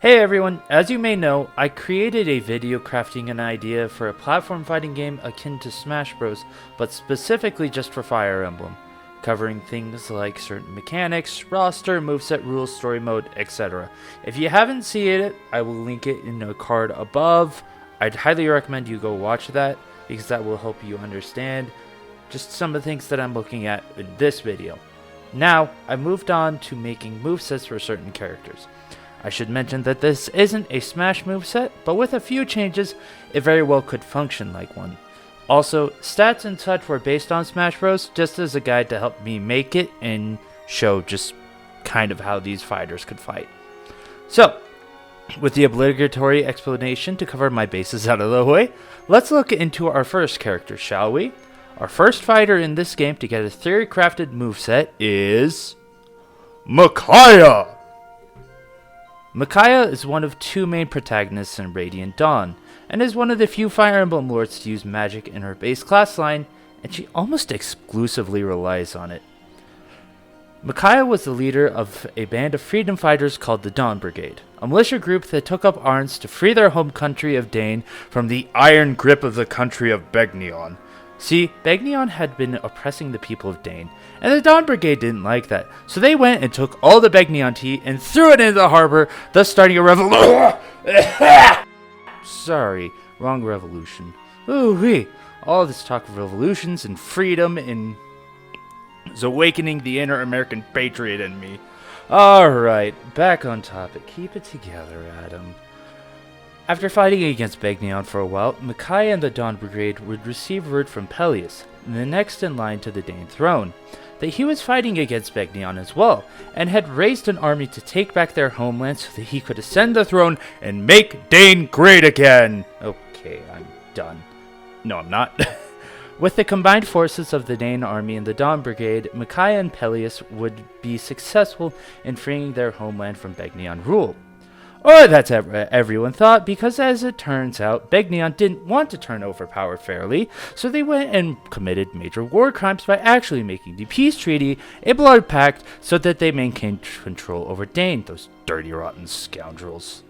Hey everyone, as you may know, I created a video crafting an idea for a platform fighting game akin to Smash Bros, but specifically just for Fire Emblem, covering things like certain mechanics, roster, moveset rules, story mode, etc. If you haven't seen it, I will link it in a card above. I'd highly recommend you go watch that, because that will help you understand just some of the things that I'm looking at in this video. Now, I moved on to making movesets for certain characters. I should mention that this isn't a Smash moveset, but with a few changes, it very well could function like one. Also, stats and such were based on Smash Bros, just as a guide to help me make it and show just kind of how these fighters could fight. So, with the obligatory explanation to cover my bases out of the way, let's look into our first character, shall we? Our first fighter in this game to get a theory-crafted moveset is Micaiah! Micaiah is one of two main protagonists in Radiant Dawn, and is one of the few Fire Emblem lords to use magic in her base class line, and she almost exclusively relies on it. Micaiah was the leader of a band of freedom fighters called the Dawn Brigade, a militia group that took up arms to free their home country of Dane from the iron grip of the country of Begnion. See, Begnion had been oppressing the people of Dane, and the Dawn Brigade didn't like that, so they went and took all the Begnion tea and threw it into the harbor, thus starting a revolution. Sorry, wrong revolution. Ooh-wee, all this talk of revolutions and freedom and is awakening the inner American patriot in me. Alright, back on topic. Keep it together, Adam. After fighting against Begnion for a while, Micaiah and the Dawn Brigade would receive word from Peleus, the next in line to the Dane throne, that he was fighting against Begnion as well, and had raised an army to take back their homeland so that he could ascend the throne and make Dane great again. Okay, I'm done. No, I'm not. With the combined forces of the Dane army and the Dawn Brigade, Micaiah and Peleus would be successful in freeing their homeland from Begnion rule. Or that's what everyone thought, because as it turns out, Begnion didn't want to turn over power fairly, so they went and committed major war crimes by actually making the peace treaty a blood pact so that they maintained control over Dane, those dirty rotten scoundrels.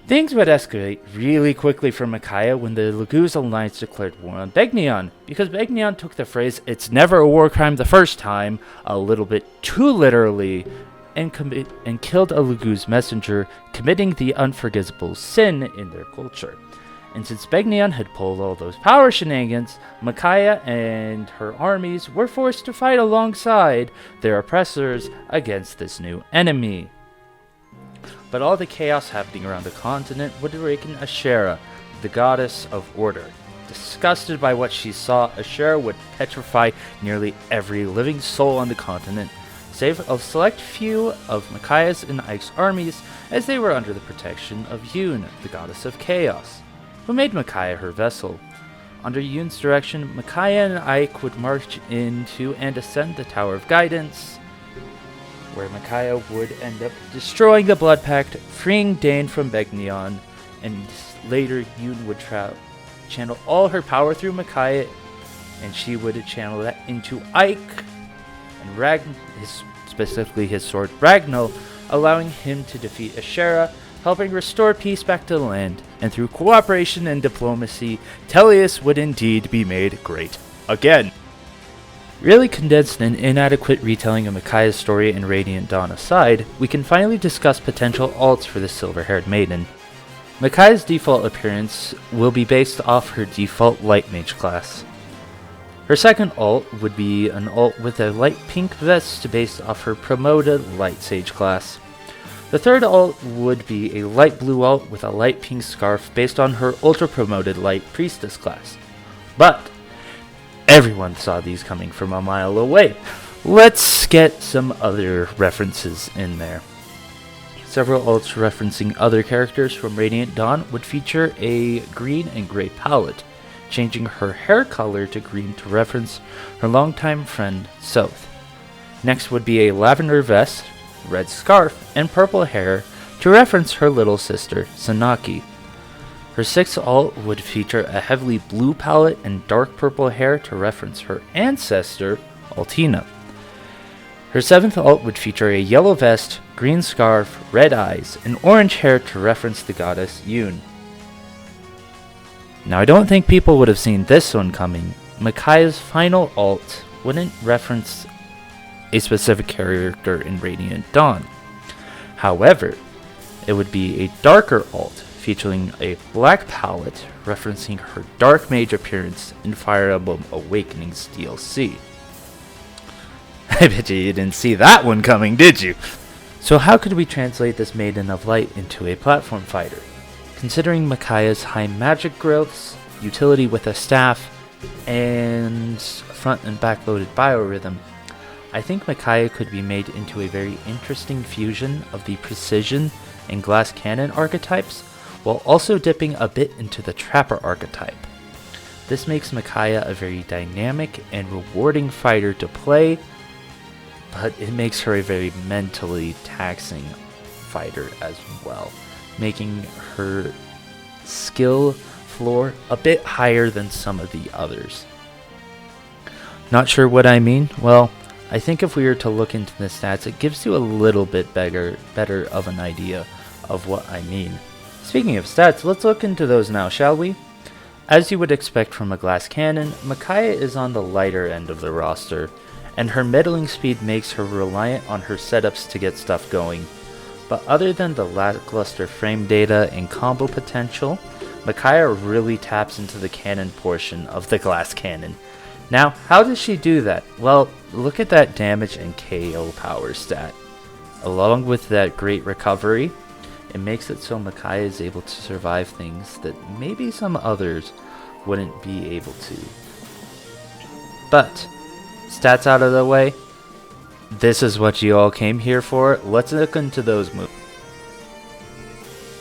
Things would escalate really quickly for Micaiah when the Laguz Alliance declared war on Begnion, because Begnion took the phrase, "it's never a war crime the first time," a little bit too literally, and killed a Laguz messenger, committing the unforgivable sin in their culture. And since Begnion had pulled all those power shenanigans, Micaiah and her armies were forced to fight alongside their oppressors against this new enemy. But all the chaos happening around the continent would awaken Ashera, the goddess of order. Disgusted by what she saw, Ashera would petrify nearly every living soul on the continent, save a select few of Micaiah's and Ike's armies, as they were under the protection of Yun, the goddess of chaos, who made Micaiah her vessel. Under Yun's direction, Micaiah and Ike would march into and ascend the Tower of Guidance, where Micaiah would end up destroying the Blood Pact, freeing Dane from Begnion, and later Yun would channel all her power through Micaiah, and she would channel that into Ike, and specifically his sword Ragnall, allowing him to defeat Ashera, helping restore peace back to the land, and through cooperation and diplomacy, Peleus would indeed be made great again. Really condensed and inadequate retelling of Micaiah's story in Radiant Dawn aside, we can finally discuss potential alts for the silver-haired maiden. Micaiah's default appearance will be based off her default Light Mage class. Her second alt would be an alt with a light pink vest based off her promoted Light Sage class. The third alt would be a light blue alt with a light pink scarf based on her ultra promoted Light Priestess class. But everyone saw these coming from a mile away. Let's get some other references in there. Several alts referencing other characters from Radiant Dawn would feature a green and gray palette, changing her hair color to green to reference her longtime friend, South. Next would be a lavender vest, red scarf, and purple hair to reference her little sister, Sanaki. Her sixth alt would feature a heavily blue palette and dark purple hair to reference her ancestor, Altina. Her seventh alt would feature a yellow vest, green scarf, red eyes, and orange hair to reference the goddess Yoon. Now I don't think people would have seen this one coming. Micaiah's final ult wouldn't reference a specific character in Radiant Dawn. However, it would be a darker ult featuring a black palette referencing her Dark Mage appearance in Fire Emblem Awakening's DLC. I bet you didn't see that one coming, did you? So how could we translate this Maiden of Light into a platform fighter? Considering Micaiah's high magic growths, utility with a staff, and front and back loaded biorhythm, I think Micaiah could be made into a very interesting fusion of the precision and glass cannon archetypes, while also dipping a bit into the trapper archetype. This makes Micaiah a very dynamic and rewarding fighter to play, but it makes her a very mentally taxing fighter as well, making her skill floor a bit higher than some of the others. Not sure what I mean? Well, I think if we were to look into the stats, it gives you a little bit better of an idea of what I mean. Speaking of stats, let's look into those now, shall we? As you would expect from a glass cannon, Micaiah is on the lighter end of the roster, and her middling speed makes her reliant on her setups to get stuff going. But other than the lackluster frame data and combo potential, Micaiah really taps into the cannon portion of the glass cannon. Now, how does she do that? Well, look at that damage and KO power stat. Along with that great recovery, it makes it so Micaiah is able to survive things that maybe some others wouldn't be able to. But stats out of the way, this is what you all came here for. Let's look into those moves.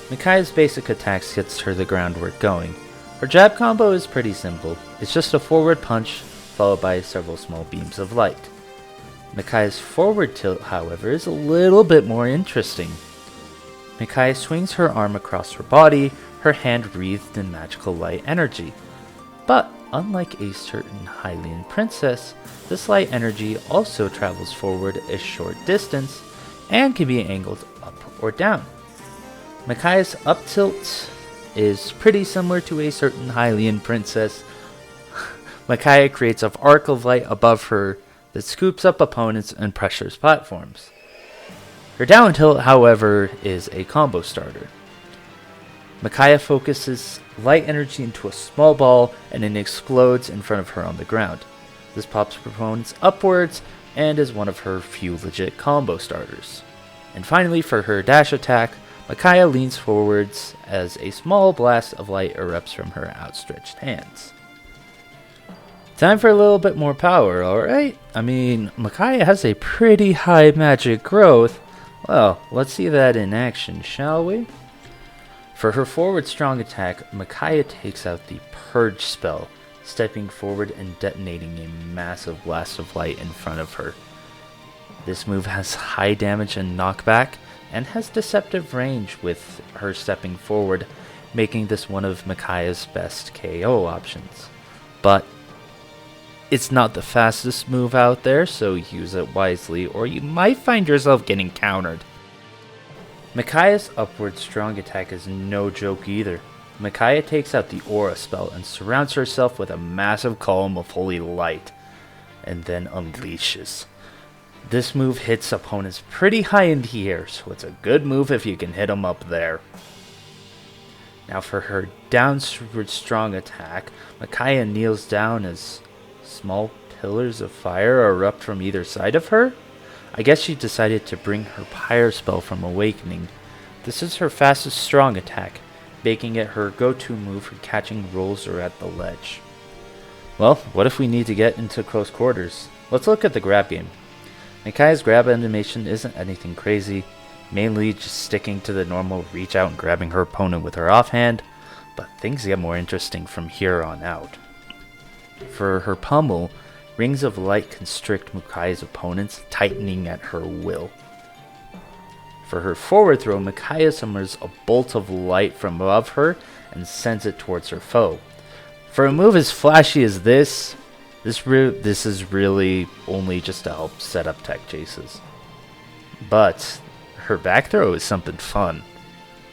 Micaiah's basic attacks gets her the groundwork going. Her jab combo is pretty simple. It's just a forward punch followed by several small beams of light. Micaiah's forward tilt, however, is a little bit more interesting. Micaiah swings her arm across her body, her hand wreathed in magical light energy. But unlike a certain Hylian princess, this light energy also travels forward a short distance and can be angled up or down. Micaiah's up tilt is pretty similar to a certain Hylian princess. Micaiah creates an arc of light above her that scoops up opponents and pressures platforms. Her down tilt, however, is a combo starter. Micaiah focuses light energy into a small ball and it explodes in front of her on the ground. This pops opponents upwards and is one of her few legit combo starters. And finally, for her dash attack, Micaiah leans forwards as a small blast of light erupts from her outstretched hands. Time for a little bit more power, alright? I mean, Micaiah has a pretty high magic growth. Well, let's see that in action, shall we? For her forward strong attack, Micaiah takes out the Purge spell, stepping forward and detonating a massive blast of light in front of her. This move has high damage and knockback, and has deceptive range with her stepping forward, making this one of Micaiah's best KO options. But it's not the fastest move out there, so use it wisely or you might find yourself getting countered. Micaiah's upward strong attack is no joke either. Micaiah takes out the Aura spell and surrounds herself with a massive column of holy light, and then unleashes. This move hits opponents pretty high in the air, so it's a good move if you can hit them up there. Now for her downward strong attack, Micaiah kneels down as small pillars of fire erupt from either side of her. I guess she decided to bring her Pyre spell from Awakening. This is her fastest strong attack, making it her go-to move for catching rolls or at the ledge. Well, what if we need to get into close quarters? Let's look at the grab game. Micaiah's grab animation isn't anything crazy, mainly just sticking to the normal reach out and grabbing her opponent with her offhand, but things get more interesting from here on out. For her pummel, rings of light constrict Micaiah's opponents, tightening at her will. For her forward throw, Micaiah summons a bolt of light from above her and sends it towards her foe. For a move as flashy as this is really only just to help set up tech chases. But her back throw is something fun.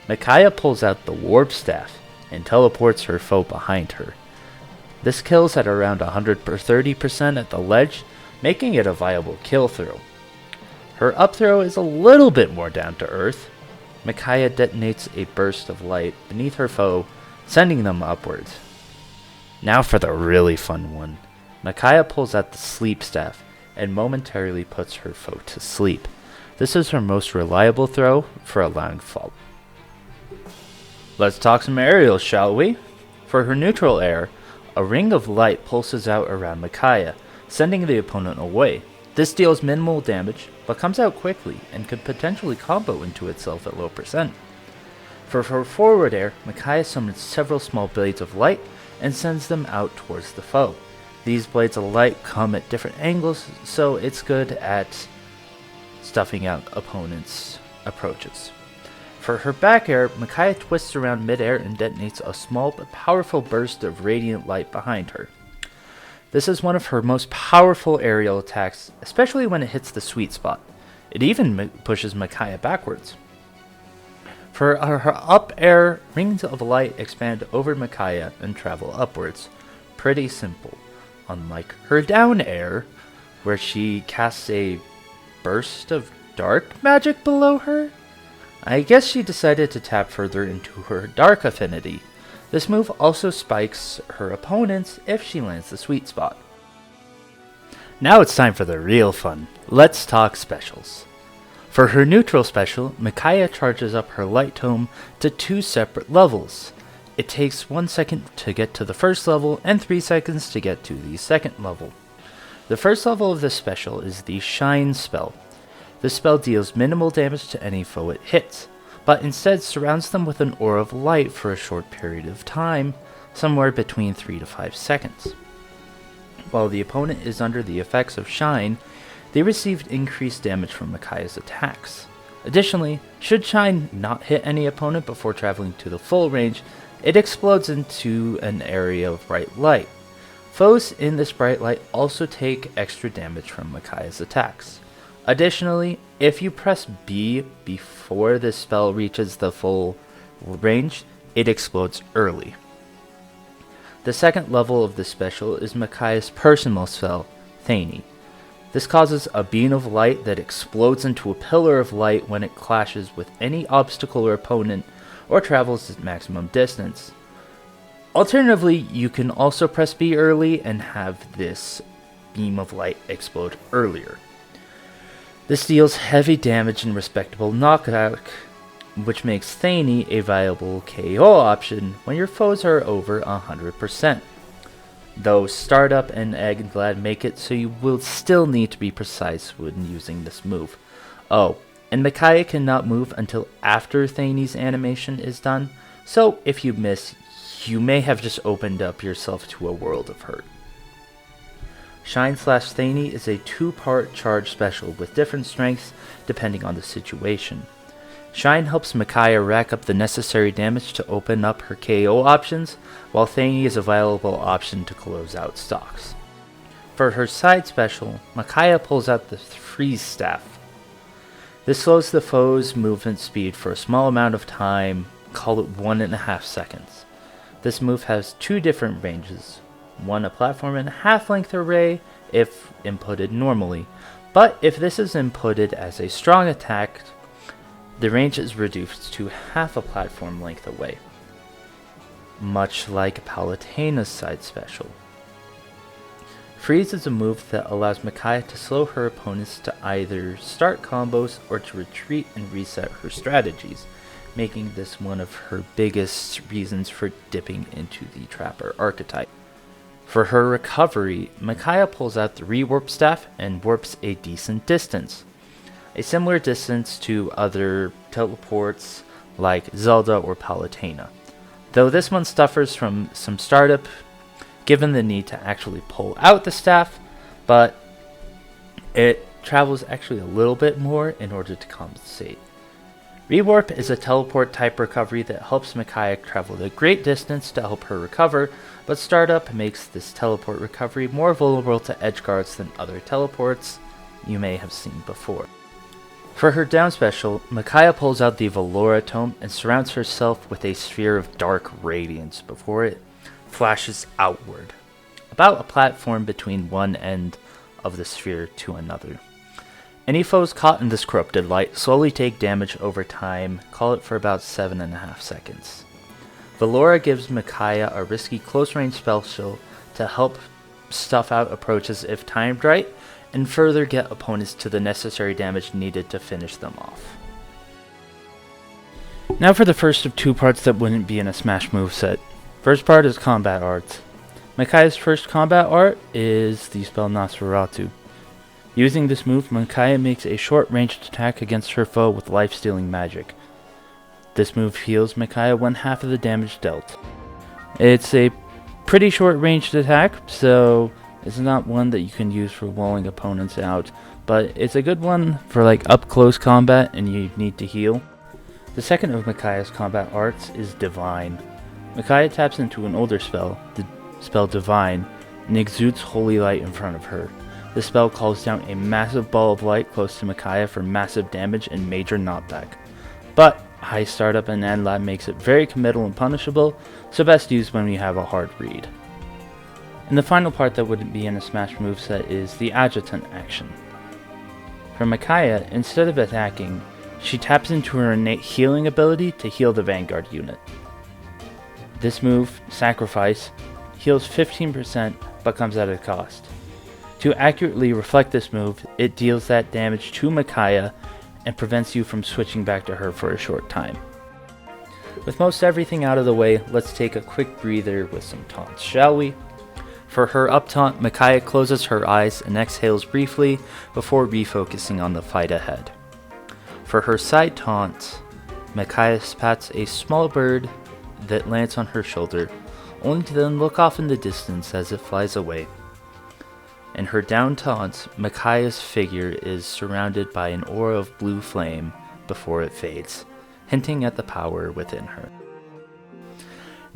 Micaiah pulls out the warp staff and teleports her foe behind her. This kills at around 130% at the ledge, making it a viable kill throw. Her up throw is a little bit more down to earth. Micaiah detonates a burst of light beneath her foe, sending them upwards. Now for the really fun one. Micaiah pulls out the sleep staff and momentarily puts her foe to sleep. This is her most reliable throw for allowing fall. Let's talk some aerials, shall we? For her neutral air, a ring of light pulses out around Micaiah, sending the opponent away. This deals minimal damage, but comes out quickly and could potentially combo into itself at low percent. For her forward air, Micaiah summons several small blades of light and sends them out towards the foe. These blades of light come at different angles, so it's good at stuffing out opponents' approaches. For her back air, Micaiah twists around midair and detonates a small but powerful burst of radiant light behind her. This is one of her most powerful aerial attacks, especially when it hits the sweet spot. It even pushes Micaiah backwards. For her up air, rings of light expand over Micaiah and travel upwards. Pretty simple. Unlike her down air, where she casts a burst of dark magic below her, I guess she decided to tap further into her dark affinity. This move also spikes her opponents if she lands the sweet spot. Now it's time for the real fun. Let's talk specials. For her neutral special, Micaiah charges up her light tome to 2 separate levels. It takes 1 second to get to the first level and 3 seconds to get to the second level. The first level of this special is the Shine spell. This spell deals minimal damage to any foe it hits, but instead surrounds them with an aura of light for a short period of time, somewhere between 3 to 5 seconds. While the opponent is under the effects of Shine, they received increased damage from Micaiah's attacks. Additionally, should Shine not hit any opponent before traveling to the full range, it explodes into an area of bright light. Foes in this bright light also take extra damage from Micaiah's attacks. Additionally, if you press B before this spell reaches the full range, it explodes early. The second level of this special is Micaiah's personal spell, Thany. This causes a beam of light that explodes into a pillar of light when it clashes with any obstacle or opponent or travels its maximum distance. Alternatively, you can also press B early and have this beam of light explode earlier. This deals heavy damage and respectable knockout, which makes Thany a viable KO option when your foes are over 100%. Though Startup and Egglad make it so you will still need to be precise when using this move. Oh, and Micaiah cannot move until after Thany's animation is done, so if you miss, you may have just opened up yourself to a world of hurt. Shine/Thany is a 2-part charge special with different strengths depending on the situation. Shine helps Micaiah rack up the necessary damage to open up her KO options, while Thany is a viable option to close out stocks. For her side special, Micaiah pulls out the Freeze Staff. This slows the foe's movement speed for a small amount of time, call it 1.5 seconds. This move has 2 different ranges. One a platform and a half-length array if inputted normally, but if this is inputted as a strong attack, the range is reduced to half a platform length away, much like Palutena's side special. Freeze is a move that allows Micaiah to slow her opponents to either start combos or to retreat and reset her strategies, making this one of her biggest reasons for dipping into the Trapper archetype. For her recovery, Micaiah pulls out the Rewarp Staff and warps a decent distance. A similar distance to other teleports like Zelda or Palutena, though this one suffers from some startup given the need to actually pull out the staff, but it travels actually a little bit more in order to compensate. Rewarp is a teleport type recovery that helps Micaiah travel a great distance to help her recover, but startup makes this teleport recovery more vulnerable to edge guards than other teleports you may have seen before. For her down special, Micaiah pulls out the Valora tome and surrounds herself with a sphere of dark radiance before it flashes outward, about a platform between one end of the sphere to another. Any foes caught in this corrupted light slowly take damage over time, call it for about 7.5 seconds. Valora gives Micaiah a risky close-range special to help stuff out approaches if timed right, and further get opponents to the necessary damage needed to finish them off. Now for the first of two parts that wouldn't be in a Smash moveset. First part is combat arts. Micaiah's first combat art is the spell Nosferatu. Using this move, Micaiah makes a short-ranged attack against her foe with life-stealing magic. This move heals Micaiah 1/2 of the damage dealt. It's a pretty short-ranged attack, so it's not one that you can use for walling opponents out, but it's a good one for like up-close combat and you need to heal. The second of Micaiah's combat arts is Divine. Micaiah taps into an older spell, the spell Divine, and exudes holy light in front of her. The spell calls down a massive ball of light close to Micaiah for massive damage and major knockback. But high startup and end lab makes it very committal and punishable, so best used when you have a hard read. And the final part that wouldn't be in a Smash moveset is the Adjutant action. For Micaiah, instead of attacking, she taps into her innate healing ability to heal the Vanguard unit. This move, Sacrifice, heals 15% but comes at a cost. To accurately reflect this move, it deals that damage to Micaiah and prevents you from switching back to her for a short time. With most everything out of the way, let's take a quick breather with some taunts, shall we? For her up taunt, Micaiah closes her eyes and exhales briefly before refocusing on the fight ahead. For her side taunt, Micaiah pats a small bird that lands on her shoulder, only to then look off in the distance as it flies away. In her down taunt, Micaiah's figure is surrounded by an aura of blue flame before it fades, hinting at the power within her.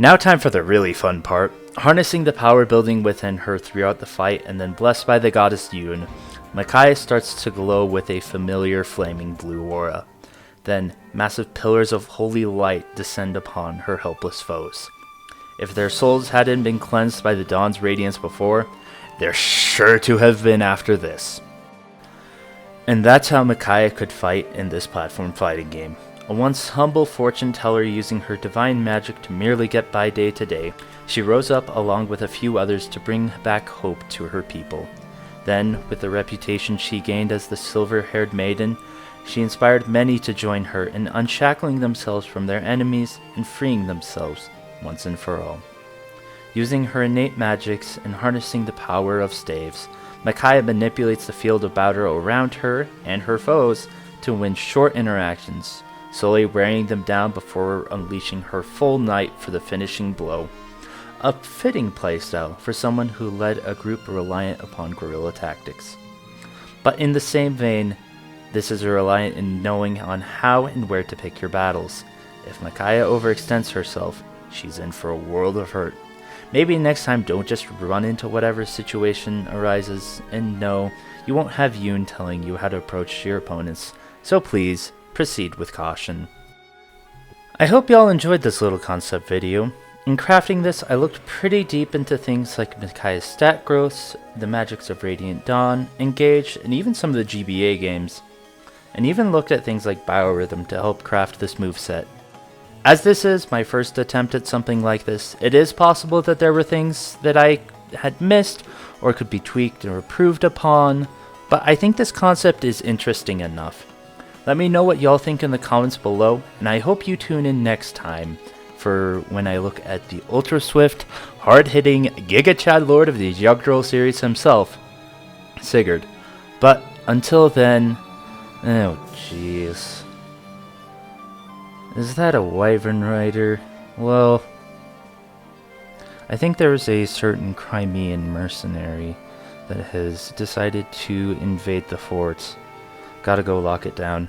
Now time for the really fun part. Harnessing the power building within her throughout the fight and then blessed by the goddess Yoon, Micaiah starts to glow with a familiar flaming blue aura. Then massive pillars of holy light descend upon her helpless foes. If their souls hadn't been cleansed by the dawn's radiance before, they're sure to have been after this. And that's how Micaiah could fight in this platform fighting game. A once humble fortune teller using her divine magic to merely get by day to day, she rose up along with a few others to bring back hope to her people. Then, with the reputation she gained as the silver-haired maiden, she inspired many to join her in unshackling themselves from their enemies and freeing themselves once and for all. Using her innate magics and harnessing the power of staves, Micaiah manipulates the field of battle around her and her foes to win short interactions, slowly wearing them down before unleashing her full might for the finishing blow. A fitting playstyle for someone who led a group reliant upon guerrilla tactics. But in the same vein, this is reliant in knowing on how and where to pick your battles. If Micaiah overextends herself, she's in for a world of hurt. Maybe next time don't just run into whatever situation arises, and no, you won't have Yoon telling you how to approach your opponents, so please, proceed with caution. I hope y'all enjoyed this little concept video. In crafting this, I looked pretty deep into things like Micaiah's stat growths, the magics of Radiant Dawn, Engage, and even some of the GBA games. And even looked at things like Biorhythm to help craft this moveset. As this is my first attempt at something like this, it is possible that there were things that I had missed or could be tweaked or improved upon, but I think this concept is interesting enough. Let me know what y'all think in the comments below, and I hope you tune in next time for when I look at the ultra swift, hard-hitting Giga Chad Lord of the Yggdrasil series himself, Sigurd. But until then, oh jeez. Is that a Wyvern Rider? Well, I think there is a certain Crimean mercenary that has decided to invade the forts. Gotta go lock it down.